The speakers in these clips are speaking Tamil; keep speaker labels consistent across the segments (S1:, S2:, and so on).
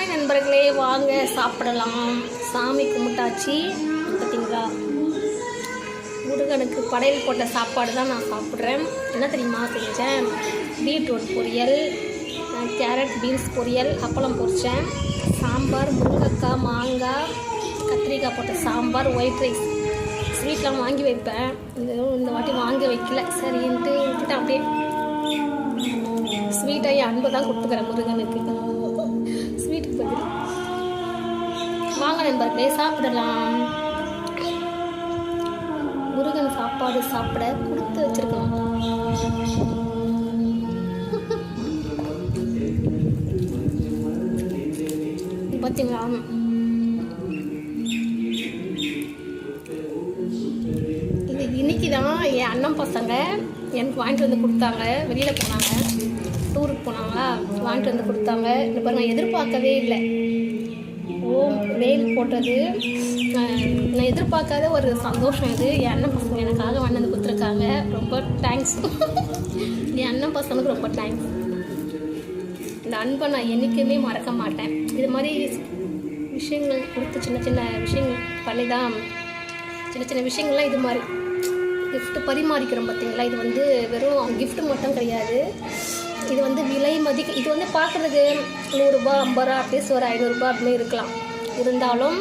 S1: ஹாய் நண்பர்களே, வாங்க சாப்பிடலாம். சாமி கும்பிட்டாச்சு. பார்த்தீங்களா, முருகனுக்கு படையல் போட்ட சாப்பாடு தான் நான் சாப்பிட்றேன். என்ன தெரியுமா செஞ்சேன்? பீட்ரூட் பொரியல், கேரட் பீன்ஸ் பொரியல், அப்பளம் பொரித்தேன், சாம்பார், முருங்கைக்காய், மாங்காய், கத்திரிக்காய் போட்ட சாம்பார், ஒயிட் ரைஸ். ஸ்வீட்லாம் வாங்கி வைப்பேன், இந்த வாட்டி வாங்கி வைக்கல, சரின்ட்டு விட்டுட்டேன். அப்படியே ஸ்வீட்டாக என் அன்பை தான் கொடுத்துக்கிறேன் முருகனுக்கு. ஸ்வீட்டுக்கு பதில் வாங்க நண்பர்களே சாப்பிடலாம். முருகன் சாப்பாடு சாப்பிட கொடுத்து வச்சிருக்கோம். பார்த்தீங்களா, இது இன்னைக்கு தான் என் அண்ணன் பசங்க எனக்கு வாங்கிட்டு வந்து கொடுத்தாங்க. வெளியில் போனாங்க, டூருக்கு போனாங்களா, வாங்கிட்டு வந்து கொடுத்தாங்க. இந்த பாருங்க, எதிர்பார்க்கவே இல்லை. வெயில் போட்டது நான் எதிர்பார்க்காத ஒரு சந்தோஷம். இது என் அண்ணன் பசங்க எனக்காக வாங்கிட்டு வந்து கொடுத்துருக்காங்க. ரொம்ப தேங்க்ஸ். என் அண்ணன் பசங்களுக்கு ரொம்ப தேங்க்ஸ். இந்த அன்பை நான் என்றைக்குமே மறக்க மாட்டேன். இது மாதிரி விஷயங்கள் கொடுத்து சின்ன சின்ன விஷயங்கள் பண்ணி தான், சின்ன சின்ன விஷயங்கள்லாம் இது மாதிரி கிஃப்ட்டு பரிமாறிக்கிறோம். பார்த்தீங்களா, இது வந்து வெறும் கிஃப்ட்டு மட்டும் கிடையாது. இது வந்து விலை மதிக்க, இது வந்து பார்க்குறதுக்கு 100 ரூபா 50 ரூபா அட்லீஸ்ட் ஒரு 500 ரூபா அப்படின்னு இருக்கலாம். இருந்தாலும்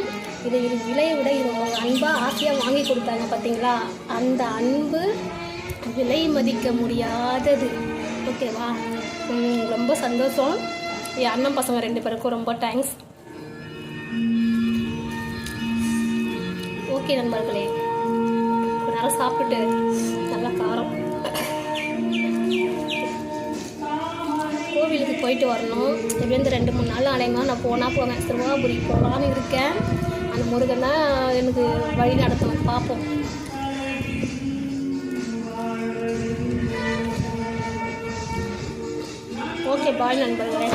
S1: இது விலையை விட இது அன்பாக ஆசையாக வாங்கி கொடுத்தாங்க. பார்த்தீங்களா, அந்த அன்பு விலை மதிக்க முடியாதது. ஓகேவா, ரொம்ப சந்தோஷம். என் அண்ணன் பசங்க 2 பேருக்கும் ரொம்ப தேங்க்ஸ். ஓகே நண்பர்களே, நல்லா சாப்பிட்டு நல்லா காரம். கோவிலுக்கு போயிட்டு வரணும். எப்படியும் இந்த 2-3 நாள் அடையமா நான் போவேன். சிறுவாபுரி போகலான்னு இருக்கேன். அந்த முருகன் தான் எனக்கு வழி நடத்தணும். பார்ப்போம். ஓகே, பாய் நண்பர்களே.